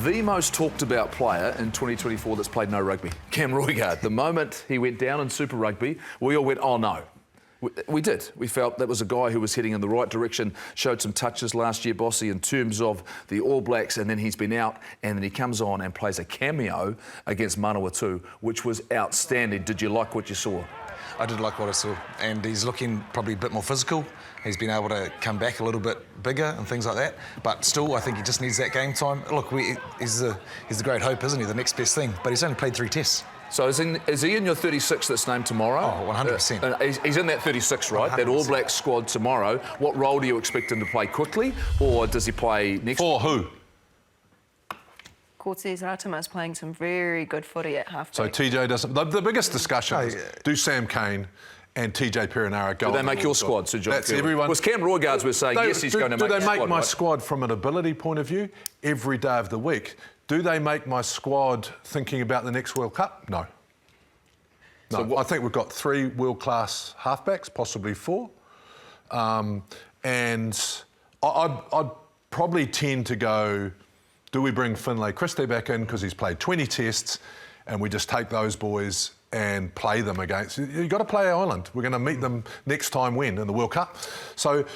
the most talked about player in 2024 that's played no rugby, Cam Roigard. The moment he went down in Super Rugby, we all went, oh no. We did. We felt that was a guy who was heading in the right direction, showed some touches last year, Bossy, in terms of the All Blacks, and then he's been out, and then he comes on and plays a cameo against Manawatu, which was outstanding. Did you like what you saw? I did like what I saw, and he's looking probably a bit more physical. He's been able to come back a little bit bigger and things like that, but still, I think he just needs that game time. Look, he's the great hope, isn't he? The next best thing, but he's only played 3 tests. So is he in your 36 that's named tomorrow? Oh, 100%. He's in that 36, right? 100%. That All Black squad tomorrow. What role do you expect him to play quickly, or does he play next? For who? Cortez Ratama's playing some very good footy at halfback. So TJ doesn't... The biggest discussion is, do Sam Cane and TJ Perenara go? Do they make your squad, Sir John? That's everyone. Was Cam Roigard was saying, yes, he's going to make the squad, Do they make my right? squad from an ability point of view every day of the week? Do they make my squad thinking about the next World Cup? No. No, so I think we've got 3 world-class halfbacks, possibly 4. And I'd probably tend to go, do we bring Finlay Christie back in because he's played 20 tests and we just take those boys and play them against... You've got to play Ireland. We're going to meet them next time when? In the World Cup. So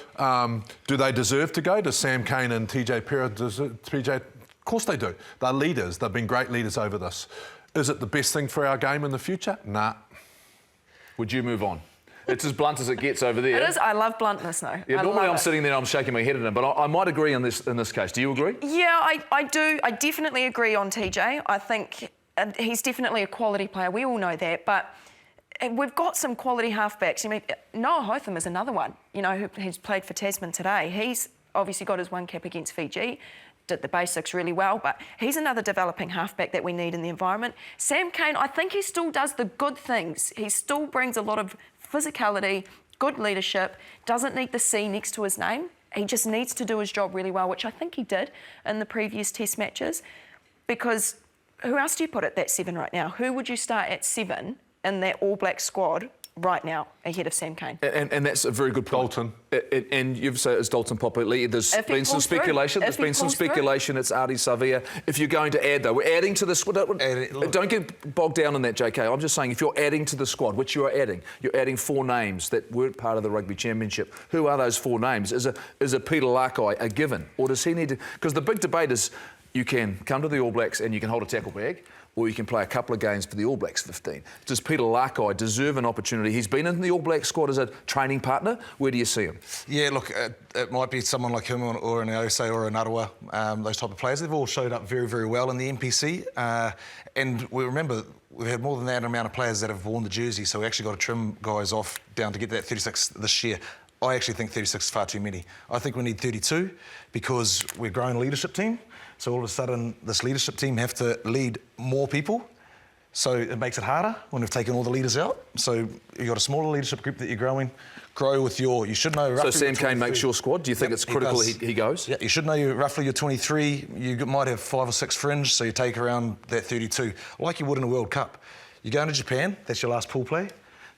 do they deserve to go? Does Sam Cane and TJ Perenara deserve... Of course they do. They're leaders. They've been great leaders over this. Is it the best thing for our game in the future? Nah. Would you move on? It's as blunt as it gets over there. It is. I love bluntness now. Yeah, normally I'm sitting there and I'm shaking my head at him, but I might agree in this case. Do you agree? Yeah, I do. I definitely agree on TJ. I think he's definitely a quality player. We all know that, but we've got some quality halfbacks. I mean, Noah Hotham is another one, you know, who's played for Tasman today. He's obviously got his 1 cap against Fiji. Did the basics really well, but he's another developing halfback that we need in the environment. Sam Cane, I think he still does the good things. He still brings a lot of physicality, good leadership, doesn't need the C next to his name. He just needs to do his job really well, which I think he did in the previous test matches. Because who else do you put at that 7 right now? Who would you start at 7 in that All Black squad right now ahead of Sam Cane? And that's a very good point. Dalton. And you've said it's Dalton Popperly. There's been some speculation. It's Artie Savia. If you're going to add, though, we're adding to the squad. Don't get bogged down in that, JK. I'm just saying, if you're adding to the squad, which you're adding 4 names that weren't part of the Rugby Championship. Who are those 4 names? Is a Peter Lakai a given? Or does he need to... Because the big debate is you can come to the All Blacks and you can hold a tackle bag, or you can play a couple of games for the All Blacks 15. Does Peter Lakai deserve an opportunity? He's been in the All Black squad as a training partner. Where do you see him? Yeah, look, it might be someone like him or an Ose or an Arawa, those type of players. They've all showed up very, very well in the NPC. And we remember, we've had more than that amount of players that have worn the jersey, so we actually got to trim guys off down to get that 36 this year. I actually think 36 is far too many. I think we need 32 because we're a growing leadership team. So all of a sudden, this leadership team have to lead more people. So it makes it harder when we've taken all the leaders out. So you've got a smaller leadership group that you're growing. Grow with your... You should know roughly... So Sam Cane makes your squad? Do you think it's critical he goes? Yeah, you should know roughly your 23. You might have 5 or 6 fringe, so you take around that 32, like you would in a World Cup. You go into Japan, that's your last pool play.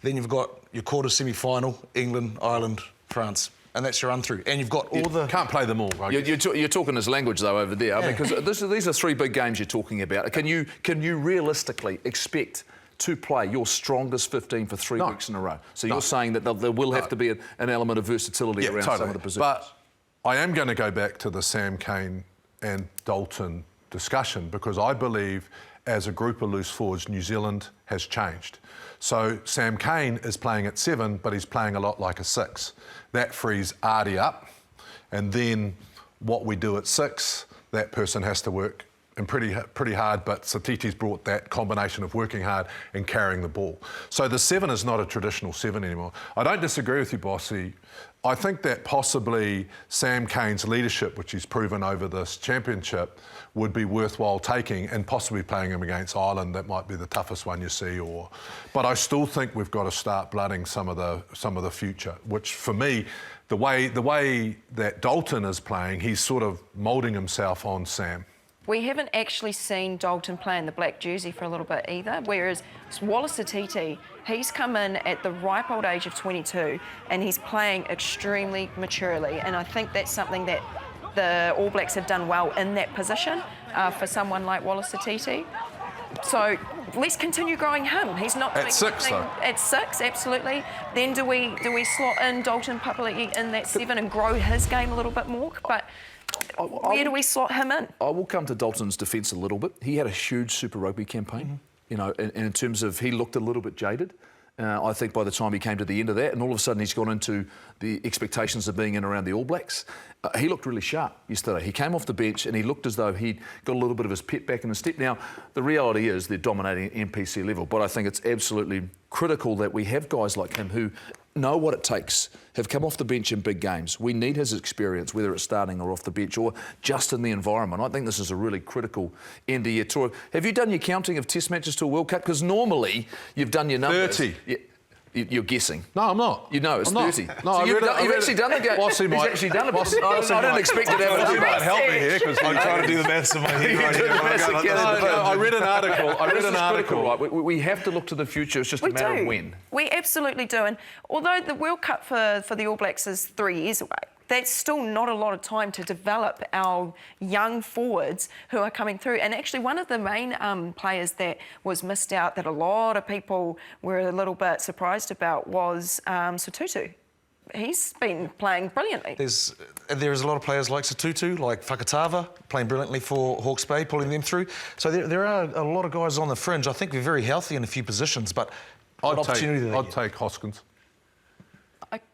Then you've got your quarter semi-final, England, Ireland, France. And that's your run-through. And you've got all the... Can't play them all, right? You're talking his language, though, over there, yeah. Because these are 3 big games you're talking about. Can you realistically expect to play your strongest 15 for 3 weeks in a row? So you're saying that there will have to be an element of versatility around some of the positions. But I am going to go back to the Sam Cane and Dalton discussion because I believe as a group of loose forwards, New Zealand has changed. So Sam Cane is playing at 7, but he's playing a lot like a 6. That frees Artie up, and then what we do at 6, that person has to work and pretty hard, but Satiti's brought that combination of working hard and carrying the ball. So the 7 is not a traditional 7 anymore. I don't disagree with you, Bossy. I think that possibly Sam Cane's leadership, which he's proven over this championship, would be worthwhile taking and possibly playing him against Ireland. That might be the toughest one you see. But I still think we've got to start blooding some of the future, which for me, the way that Dalton is playing, he's sort of moulding himself on Sam. We haven't actually seen Dalton play in the black jersey for a little bit either, whereas Wallace Atiti, he's come in at the ripe old age of 22 and he's playing extremely maturely, and I think that's something that the All Blacks have done well in that position. for someone like Wallace Atiti. So let's continue growing him. He's not doing at 6 anything. though. At 6, absolutely. Then do we slot in Dalton Papali'i in that 7 and grow his game a little bit more? But where do we slot him in? I will come to Dalton's defence a little bit. He had a huge Super Rugby campaign, you know, and in terms of he looked a little bit jaded. I think by the time he came to the end of that, and all of a sudden he's gone into the expectations of being in around the All Blacks, he looked really sharp yesterday. He came off the bench and he looked as though he'd got a little bit of his pep back in his step. Now, the reality is they're dominating at NPC level, but I think it's absolutely critical that we have guys like him who know what it takes, have come off the bench in big games. We need his experience, whether it's starting or off the bench or just in the environment. I think this is a really critical end-of-year tour. Have you done your counting of Test matches to a World Cup? Because normally you've done your numbers. 30. Yeah. You're guessing. No, I'm not. You know, it's I'm 30. No, So you've I've actually done the game. Bossy He's might, actually done it. Bossy I didn't expect it to have Bossy a might help me here because I'm trying to do the maths in my head right here. I read an article. Right? We have to look to the future. It's just a matter of when. We absolutely do. And although the World Cup for the All Blacks is 3 years away, that's still not a lot of time to develop our young forwards who are coming through. And actually one of the main players that was missed out that a lot of people were a little bit surprised about was Sotutu. He's been playing brilliantly. There's a lot of players like Sotutu, like Fakatava, playing brilliantly for Hawke's Bay, pulling them through. So there are a lot of guys on the fringe. I think we're very healthy in a few positions, but I'd take Hoskins.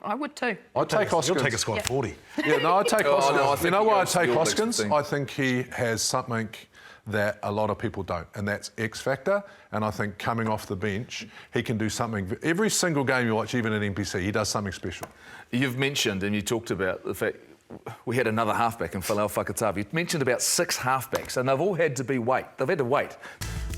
I would too. I'd take Hoskins. You'll take a squad of 40. Yeah, no, I'd take Hoskins. No, I think you know why I'd take you'll Hoskins? take I think he has something that a lot of people don't, and that's X factor. And I think coming off the bench, he can do something. Every single game you watch, even at NPC, he does something special. You've mentioned and you talked about the fact we had another halfback in Falau Fakatava. You mentioned about 6 halfbacks, and they've all had to wait. They've had to wait.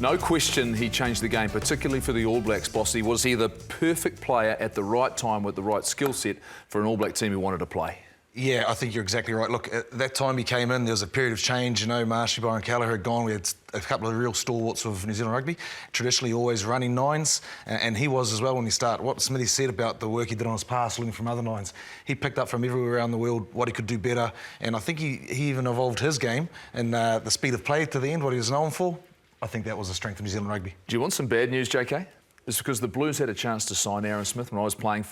No question he changed the game, particularly for the All Blacks, Bossy. Was he the perfect player at the right time with the right skill set for an All Black team who wanted to play? Yeah, I think you're exactly right. Look, at that time he came in, there was a period of change. You know, Marshy, Byron Callagher had gone. We had a couple of real stalwarts of New Zealand rugby, traditionally always running nines, and he was as well when he started. What Smithy said about the work he did on his pass, learning from other nines, he picked up from everywhere around the world what he could do better, and I think he even evolved his game and the speed of play to the end, what he was known for. I think that was a strength of New Zealand rugby. Do you want some bad news, JK? It's because the Blues had a chance to sign Aaron Smith when I was playing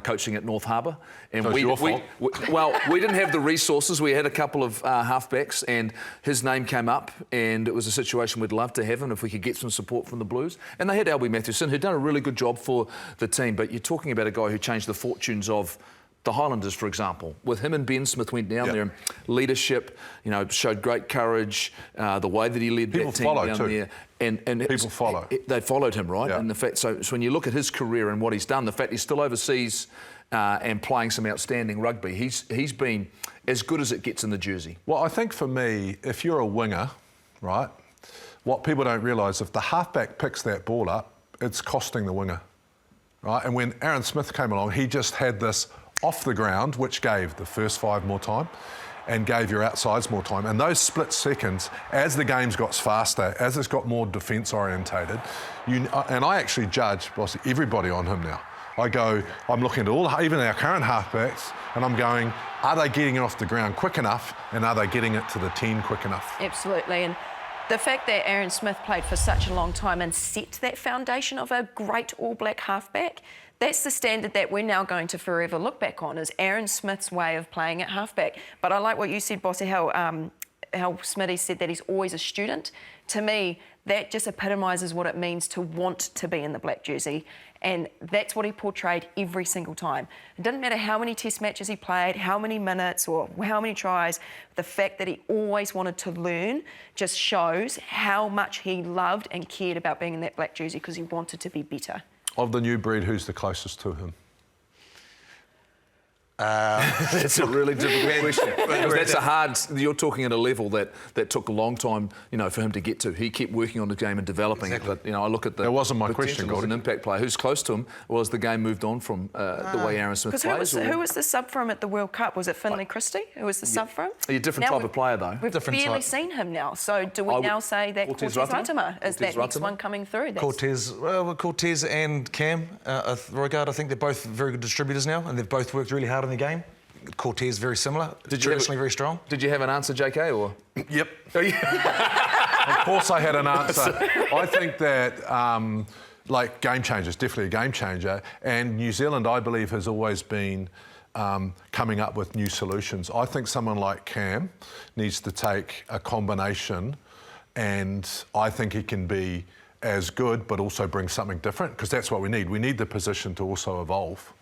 coaching at North Harbour, and so we didn't have the resources. We had a couple of halfbacks, and his name came up, and it was a situation we'd love to have him if we could get some support from the Blues. And they had Albie Mathewson, who'd done a really good job for the team. But you're talking about a guy who changed the fortunes of the Highlanders, for example. With him and Ben Smith went down there, leadership, you know, showed great courage, the way that he led that team down there. And people follow. They followed him, right? Yeah. And the fact, so when you look at his career and what he's done, the fact he's still overseas and playing some outstanding rugby, he's been as good as it gets in the jersey. Well, I think for me, if you're a winger, right, what people don't realise, if the halfback picks that ball up, it's costing the winger, right? And when Aaron Smith came along, he just had this off the ground, which gave the first 5 more time and gave your outsides more time. And those split seconds, as the game's got faster, as it's got more defence orientated, and I actually judge everybody on him now. I'm looking at even our current halfbacks, and I'm going, are they getting it off the ground quick enough, and are they getting it to the 10 quick enough? Absolutely. And the fact that Aaron Smith played for such a long time and set that foundation of a great All Black halfback, that's the standard that we're now going to forever look back on, is Aaron Smith's way of playing at halfback. But I like what you said, Bossy, how Smitty said that he's always a student. To me, that just epitomises what it means to want to be in the black jersey. And that's what he portrayed every single time. It didn't matter how many test matches he played, how many minutes or how many tries, the fact that he always wanted to learn just shows how much he loved and cared about being in that black jersey because he wanted to be better. Of the new breed, who's the closest to him? That's a really difficult question. Because that's a hard. You're talking at a level that took a long time, you know, for him to get to. He kept working on the game and developing it. But you know, I look at the. That wasn't my question, as an impact player. Who's close to him? Well, as the game moved on from the way Aaron Smith plays. Who was the sub for him at the World Cup? Was it Finlay Christie? Who was the sub for him? A different type of player, though. We've barely seen him now. So do we now say that Cortez Ratima is that next one coming through? Cortez and Cam Roigard, I think they're both very good distributors now, and they've both worked really hard in the game. Cortez very similar, traditionally very strong. Did you have an answer, JK, or? Yep. course I had an answer. I think that, like, game changers, definitely a game changer. And New Zealand, I believe, has always been coming up with new solutions. I think someone like Cam needs to take a combination, and I think he can be as good but also bring something different, because that's what we need. We need the position to also evolve.